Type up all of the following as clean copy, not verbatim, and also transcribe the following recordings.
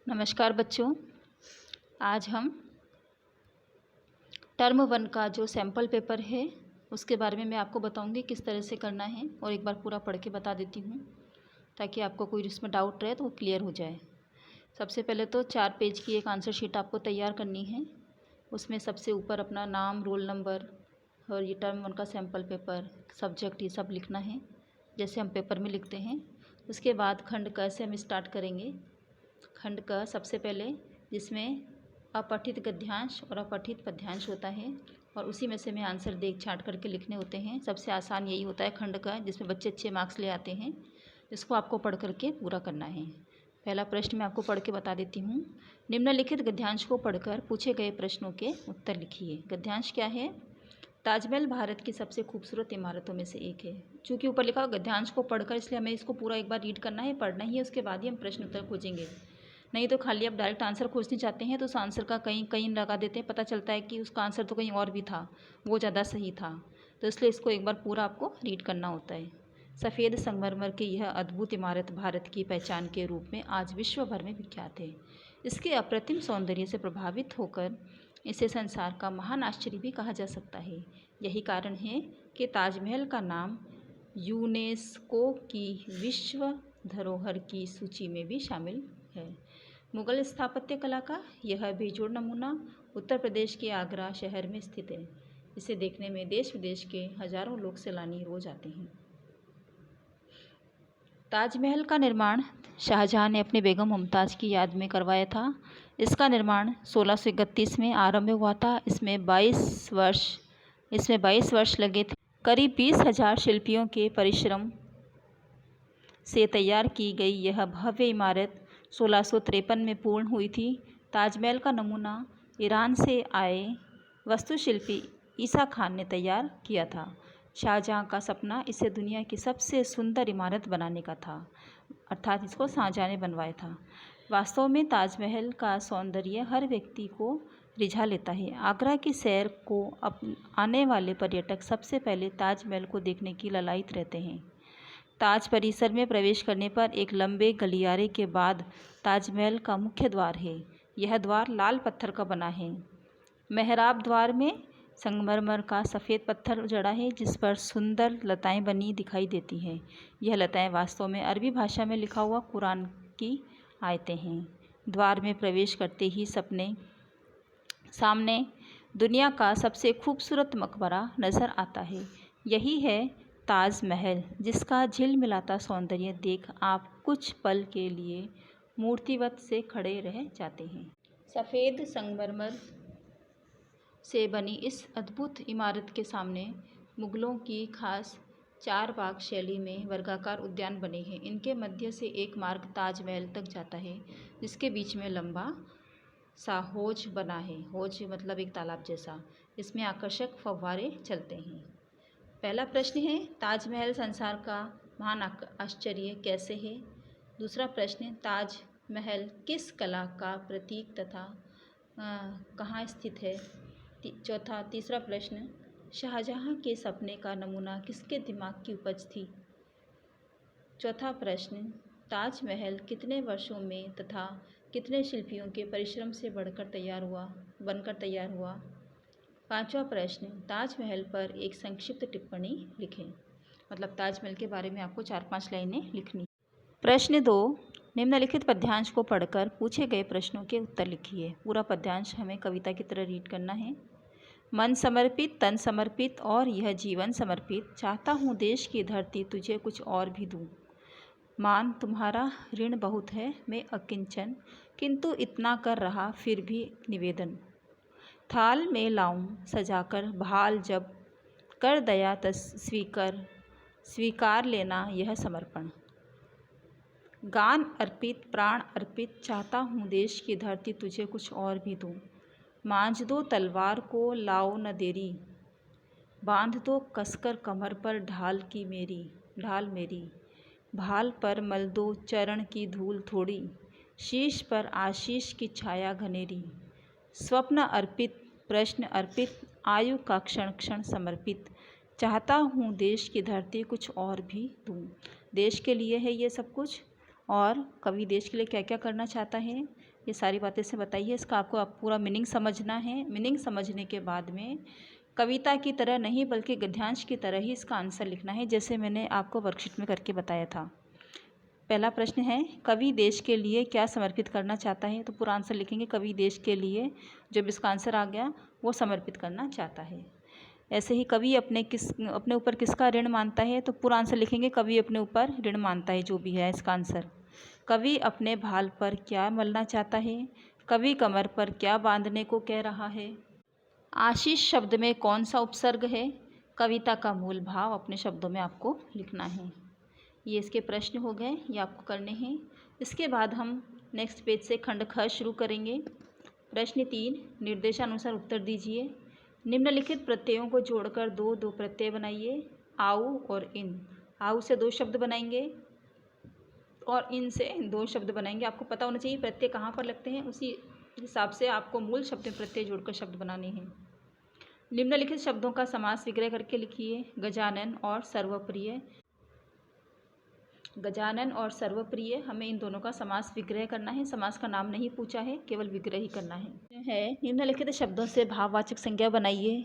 नमस्कार बच्चों। आज हम टर्म 1 का जो सैम्पल पेपर है उसके बारे में मैं आपको बताऊंगी किस तरह से करना है, और एक बार पूरा पढ़ के बता देती हूँ ताकि आपको कोई इसमें डाउट रहे तो वो क्लियर हो जाए। सबसे पहले तो 4 पेज की एक आंसर शीट आपको तैयार करनी है। उसमें सबसे ऊपर अपना नाम, रोल नंबर और ये टर्म 1 का सैम्पल पेपर, सब्जेक्ट, ये सब लिखना है जैसे हम पेपर में लिखते हैं। उसके बाद खंड क से हम स्टार्ट करेंगे। खंड क सबसे पहले, जिसमें अपठित गद्यांश और अपठित पद्यांश होता है, और उसी में से हमें आंसर देख छाँट करके लिखने होते हैं। सबसे आसान यही होता है खंड क, जिसमें बच्चे अच्छे मार्क्स ले आते हैं। इसको आपको पढ़ करके पूरा करना है। पहला प्रश्न मैं आपको पढ़ के बता देती हूँ। निम्नलिखित गद्यांश को पढ़कर पूछे गए प्रश्नों के उत्तर लिखिए। गद्यांश क्या है? ताजमहल भारत की सबसे खूबसूरत इमारतों में से एक है। चूँकि ऊपर लिखा गद्यांश को पढ़कर, इसलिए हमें इसको पूरा एक बार रीड करना है, पढ़ना ही है, उसके बाद ही हम प्रश्न उत्तर खोजेंगे। नहीं तो खाली आप डायरेक्ट आंसर खोजने चाहते हैं तो उस आंसर का कहीं कहीं लगा देते हैं, पता चलता है कि उसका आंसर तो कहीं और भी था, वो ज़्यादा सही था। तो इसलिए इसको एक बार पूरा आपको रीड करना होता है। सफ़ेद संगमरमर की यह अद्भुत इमारत भारत की पहचान के रूप में आज विश्व भर में विख्यात है। इसके अप्रतिम सौंदर्य से प्रभावित होकर इसे संसार का महान आश्चर्य भी कहा जा सकता है। यही कारण है कि ताजमहल का नाम यूनेस्को की विश्व धरोहर की सूची में भी शामिल है। मुगल स्थापत्य कला का यह बेजोड़ नमूना उत्तर प्रदेश के आगरा शहर में स्थित है। इसे देखने में देश विदेश के हजारों लोग सैलानी रोज आते हैं। ताजमहल का निर्माण शाहजहां ने अपनी बेगम मुमताज़ की याद में करवाया था। इसका निर्माण 1631 में आरंभ हुआ था। इसमें 22 वर्ष लगे थे। करीब 20,000 शिल्पियों के परिश्रम से तैयार की गई यह भव्य इमारत 1653 में पूर्ण हुई थी। ताजमहल का नमूना ईरान से आए वास्तुशिल्पी ईसा खान ने तैयार किया था। शाहजहां का सपना इसे दुनिया की सबसे सुंदर इमारत बनाने का था, अर्थात इसको शाहजहां ने बनवाया था। वास्तव में ताजमहल का सौंदर्य हर व्यक्ति को रिझा लेता है। आगरा की सैर को आने वाले पर्यटक सबसे पहले ताजमहल को देखने की ललायत रहते हैं। ताज परिसर में प्रवेश करने पर एक लंबे गलियारे के बाद ताजमहल का मुख्य द्वार है। यह द्वार लाल पत्थर का बना है। मेहराब द्वार में संगमरमर का सफ़ेद पत्थर जड़ा है, जिस पर सुंदर लताएं बनी दिखाई देती हैं। यह लताएं वास्तव में अरबी भाषा में लिखा हुआ कुरान की आयतें हैं। द्वार में प्रवेश करते ही सामने दुनिया का सबसे खूबसूरत मकबरा नज़र आता है। यही है ताजमहल, जिसका झिलमिलाता सौंदर्य देख आप कुछ पल के लिए मूर्तिवत से खड़े रह जाते हैं। सफ़ेद संगमरमर से बनी इस अद्भुत इमारत के सामने मुगलों की खास 4 बाग शैली में वर्गाकार उद्यान बने हैं। इनके मध्य से एक मार्ग ताजमहल तक जाता है, जिसके बीच में लंबा सा हौज बना है। हौज मतलब एक तालाब जैसा। इसमें आकर्षक फव्वारे चलते हैं। पहला प्रश्न है, ताजमहल संसार का महान आश्चर्य कैसे है? दूसरा प्रश्न, ताजमहल किस कला का प्रतीक तथा कहाँ स्थित है? तीसरा प्रश्न, शाहजहां के सपने का नमूना किसके दिमाग की उपज थी? चौथा प्रश्न, ताजमहल कितने वर्षों में तथा कितने शिल्पियों के परिश्रम से बनकर तैयार हुआ? पांचवा प्रश्न, ताजमहल पर एक संक्षिप्त टिप्पणी लिखें। मतलब ताजमहल के बारे में आपको 4-5 लाइनें लिखनी। प्रश्न 2, निम्नलिखित पद्यांश को पढ़कर पूछे गए प्रश्नों के उत्तर लिखिए। पूरा पद्यांश हमें कविता की तरह रीड करना है। मन समर्पित, तन समर्पित और यह जीवन समर्पित, चाहता हूँ देश की धरती तुझे कुछ और भी दूँ। मान तुम्हारा ऋण बहुत है, मैं अकिंचन, किंतु इतना कर रहा फिर भी निवेदन। थाल में लाऊं सजाकर भाल जब, कर दया तस स्वीकार लेना यह समर्पण। गान अर्पित, प्राण अर्पित, चाहता हूँ देश की धरती तुझे कुछ और भी दूँ। मांझ दो तलवार को लाओ न देरी, बांध दो कसकर कमर पर ढाल मेरी। भाल पर मल दो चरण की धूल थोड़ी, शीश पर आशीष की छाया घनेरी। स्वप्न अर्पित, प्रश्न अर्पित, आयु का क्षण क्षण समर्पित, चाहता हूँ देश की धरती कुछ और भी दूँ। देश के लिए है ये सब कुछ, और कवि देश के लिए क्या क्या करना चाहता है, ये सारी बातें से बताइए। इसका आपको पूरा मीनिंग समझना है। मीनिंग समझने के बाद में कविता की तरह नहीं बल्कि गद्यांश की तरह ही इसका आंसर लिखना है, जैसे मैंने आपको वर्कशीट में करके बताया था। पहला प्रश्न है, कवि देश के लिए क्या समर्पित करना चाहता है, तो पूरा आंसर लिखेंगे कवि देश के लिए, जब इसका आंसर आ गया वो समर्पित करना चाहता है। ऐसे ही कवि अपने ऊपर किसका ऋण मानता है, तो पूरा आंसर लिखेंगे कवि अपने ऊपर ऋण मानता है, जो भी है इसका आंसर। कवि अपने भाल पर क्या मलना चाहता है, कवि कमर पर क्या बांधने को कह रहा है। आशीष शब्द में कौन सा उपसर्ग है, कविता का मूल भाव अपने शब्दों में आपको लिखना है। ये इसके प्रश्न हो गए, ये आपको करने हैं। इसके बाद हम नेक्स्ट पेज से खंड ख शुरू करेंगे। प्रश्न 3, निर्देशानुसार उत्तर दीजिए। निम्नलिखित प्रत्ययों को जोड़कर दो दो प्रत्यय बनाइए। आउ और इन। आउ से 2 शब्द बनाएंगे और इन से 2 शब्द बनाएंगे। आपको पता होना चाहिए प्रत्यय कहाँ पर लगते हैं, उसी हिसाब से आपको मूल शब्द में प्रत्यय जोड़कर शब्द बनाने हैं। निम्नलिखित शब्दों का समास विग्रह करके लिखिए। गजानन और सर्वप्रिय। गजानन और सर्वप्रिय, हमें इन दोनों का समास विग्रह करना है। समास का नाम नहीं पूछा है, केवल विग्रह ही करना है। निम्नलिखित शब्दों से भाववाचक संज्ञा बनाइए।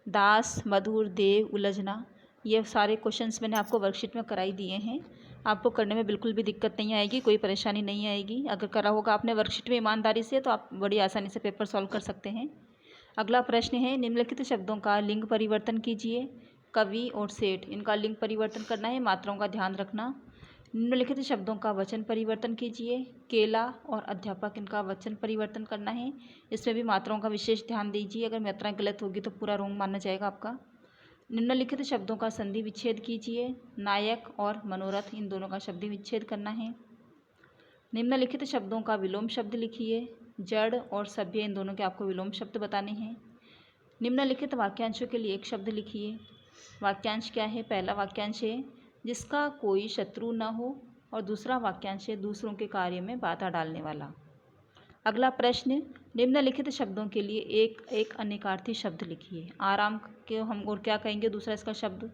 दास, मधुर, देव, उलझना। ये सारे क्वेश्चंस मैंने आपको वर्कशीट में कराई दिए हैं। आपको करने में बिल्कुल भी दिक्कत नहीं आएगी, कोई परेशानी नहीं आएगी। अगर करा होगा आपने वर्कशीट में ईमानदारी से, तो आप बड़ी आसानी से पेपर सॉल्व कर सकते हैं। अगला प्रश्न है, निम्नलिखित शब्दों का लिंग परिवर्तन कीजिए। कवि और सेठ, इनका लिंग परिवर्तन करना है, मात्राओं का ध्यान रखना। निम्नलिखित शब्दों का वचन परिवर्तन कीजिए। केला और अध्यापक, इनका वचन परिवर्तन करना है, इसमें भी मात्राओं का विशेष ध्यान दीजिए। अगर मात्राएं गलत होगी तो पूरा रोंग माना जाएगा आपका। निम्नलिखित शब्दों का संधि विच्छेद कीजिए। नायक और मनोरथ, इन दोनों का संधि विच्छेद करना है। निम्नलिखित शब्दों का विलोम शब्द लिखिए। जड़ और सभ्य, इन दोनों के आपको विलोम शब्द बताने हैं। निम्नलिखित वाक्यांशों के लिए एक शब्द लिखिए। वाक्यांश क्या है, पहला वाक्यांश है जिसका कोई शत्रु न हो, और दूसरा वाक्यांश है दूसरों के कार्य में बाधा डालने वाला। अगला प्रश्न, निम्नलिखित शब्दों के लिए एक एक अनेकार्थी शब्द लिखिए। आराम के हम और क्या कहेंगे दूसरा इसका शब्द,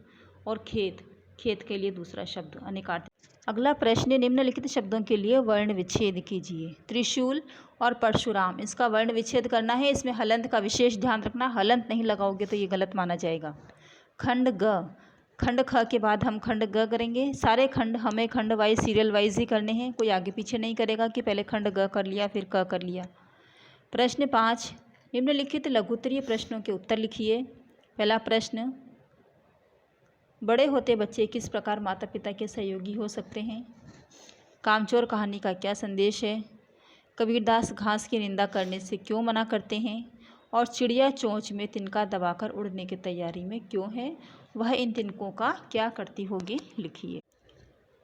और खेत, खेत के लिए दूसरा शब्द अनेकार्थी। अगला प्रश्न, निम्नलिखित शब्दों के लिए वर्ण विच्छेद कीजिए। त्रिशूल और परशुराम, इसका वर्ण विच्छेद करना है। इसमें हलंत का विशेष ध्यान रखना, हलंत नहीं लगाओगे तो ये गलत माना जाएगा। खंड ग, खंड ख के बाद हम खंड ग करेंगे। सारे खंड हमें खंड वाइज सीरियल वाइज ही करने हैं, कोई आगे पीछे नहीं करेगा कि पहले खंड ग कर लिया फिर क कर लिया। प्रश्न 5, निम्नलिखित लघुत्तरीय प्रश्नों के उत्तर लिखिए। पहला प्रश्न, बड़े होते बच्चे किस प्रकार माता पिता के सहयोगी हो सकते हैं। कामचोर कहानी का क्या संदेश है। कबीरदास घास की निंदा करने से क्यों मना करते हैं, और चिड़िया चोंच में तिनका दबाकर उड़ने की तैयारी में क्यों है, वह इन तिनकों का क्या करती होगी, लिखिए।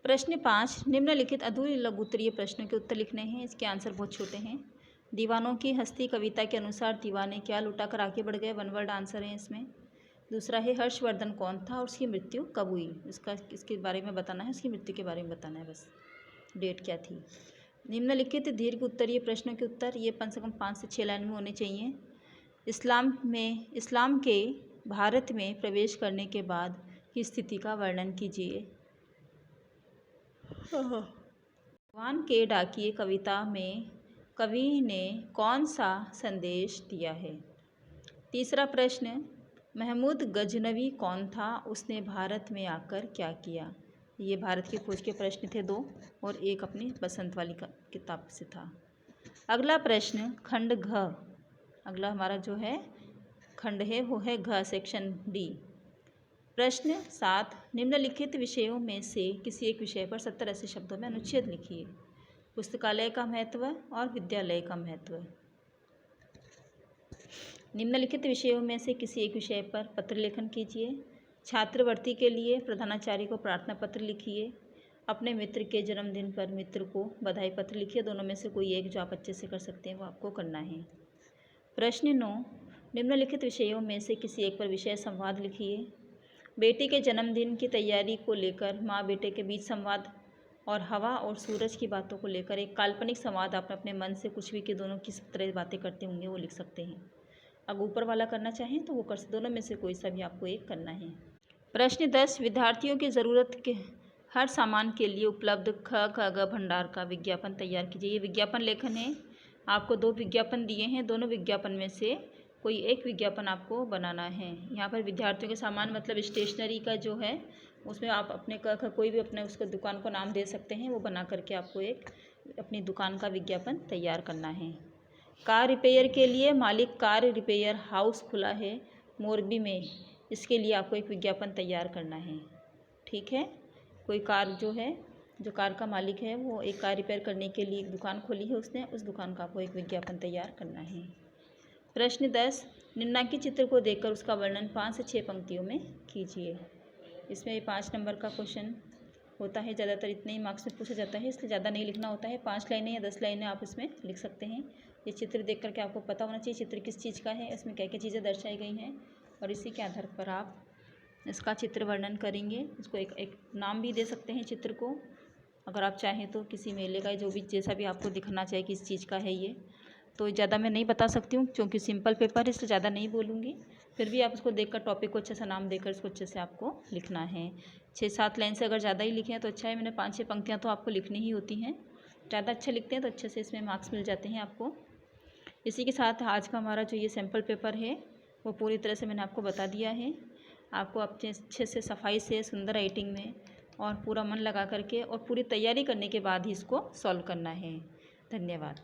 प्रश्न 5, निम्नलिखित अधूरी लघुत्तरीय प्रश्नों के उत्तर लिखने हैं। इसके आंसर बहुत छोटे हैं। दीवानों की हस्ती कविता के अनुसार दीवाने क्या लुटा कर आगे बढ़ गए, 1 वर्ड आंसर है इसमें। दूसरा है हर्षवर्धन कौन था और उसकी मृत्यु कब हुई, इसके बारे में बताना है, उसकी मृत्यु के बारे में बताना है, बस डेट क्या थी। निम्नलिखित दीर्घ उत्तरीय प्रश्नों के उत्तर, ये कम से कम 5 से 6 लाइन में होने चाहिए। इस्लाम के भारत में प्रवेश करने के बाद की स्थिति का वर्णन कीजिए। भगवान के डाकिए कविता में कवि ने कौन सा संदेश दिया है। तीसरा प्रश्न, महमूद गजनवी कौन था, उसने भारत में आकर क्या किया। ये भारत की खोज के प्रश्न थे 2, और एक अपनी बसंत वाली किताब से था। अगला प्रश्न, खंड घ, अगला हमारा जो है खंड है वो है घ, सेक्शन डी। प्रश्न 7, निम्नलिखित विषयों में से किसी एक विषय पर 70-80 शब्दों में अनुच्छेद लिखिए। पुस्तकालय का महत्व और विद्यालय का महत्व। निम्नलिखित विषयों में से किसी एक विषय पर पत्र लेखन कीजिए। छात्रवृत्ति के लिए प्रधानाचार्य को प्रार्थना पत्र लिखिए। अपने मित्र के जन्मदिन पर मित्र को बधाई पत्र लिखिए। दोनों में से कोई एक जो आप अच्छे से कर सकते हैं वो आपको करना है। प्रश्न 9, निम्नलिखित विषयों में से किसी एक पर विषय संवाद लिखिए। बेटी के जन्मदिन की तैयारी को लेकर माँ बेटे के बीच संवाद, और हवा और सूरज की बातों को लेकर एक काल्पनिक संवाद। आप अपने मन से कुछ भी कि दोनों किस तरह बातें करते होंगे वो लिख सकते हैं। अगर ऊपर वाला करना चाहें तो वो कर सकते, दोनों में से कोई सा भी आपको एक करना है। प्रश्न 10, विद्यार्थियों की हर सामान के लिए उपलब्ध ख ख ग भंडार का विज्ञापन तैयार कीजिए। ये विज्ञापन लेखन है। आपको 2 विज्ञापन दिए हैं, दोनों विज्ञापन में से कोई एक विज्ञापन आपको बनाना है। यहाँ पर विद्यार्थियों के सामान मतलब स्टेशनरी का जो है उसमें आप अपने कोई भी अपने उसको दुकान को नाम दे सकते हैं। वो बना करके आपको एक अपनी दुकान का विज्ञापन तैयार करना है। कार रिपेयर के लिए मालिक कार रिपेयर हाउस खुला है मोरबी में, इसके लिए आपको एक विज्ञापन तैयार करना है। ठीक है, कोई कार जो कार का मालिक है वो एक कार रिपेयर करने के लिए एक दुकान खोली है उसने, उस दुकान का आपको एक विज्ञापन तैयार करना है। प्रश्न 10, निम्नांकित चित्र को देखकर उसका वर्णन 5 से 6 पंक्तियों में कीजिए। इसमें 5 नंबर का क्वेश्चन होता है, ज़्यादातर इतने ही मार्क्स में पूछा जाता है, इसलिए ज़्यादा नहीं लिखना होता है। 5 लाइनें या 10 लाइनें आप इसमें लिख सकते हैं। ये चित्र देख करके आपको पता होना चाहिए चित्र किस चीज़ का है, इसमें क्या क्या चीज़ें दर्शाई गई हैं, और इसी के आधार पर आप इसका चित्र वर्णन करेंगे। इसको एक नाम भी दे सकते हैं चित्र को, अगर आप चाहें तो किसी मेले का जो भी जैसा भी आपको दिखना चाहिए किस चीज़ का है ये। तो ज़्यादा मैं नहीं बता सकती हूँ क्योंकि सिंपल पेपर है, इसलिए ज़्यादा नहीं बोलूँगी। फिर भी आप उसको देखकर टॉपिक को अच्छे से नाम देकर इसको अच्छे से आपको लिखना है। 6-7 लाइन से अगर ज़्यादा ही लिखे हैं तो अच्छा है, मैंने 5-6 पंक्तियाँ तो आपको लिखनी ही होती हैं। ज़्यादा अच्छे लिखते हैं तो अच्छे से इसमें मार्क्स मिल जाते हैं आपको। इसी के साथ आज का हमारा जो ये सैम्पल पेपर है वो पूरी तरह से मैंने आपको बता दिया है। आपको अपने अच्छे से सफाई से सुंदर राइटिंग में और पूरा मन लगा करके और पूरी तैयारी करने के बाद ही इसको सॉल्व करना है। धन्यवाद।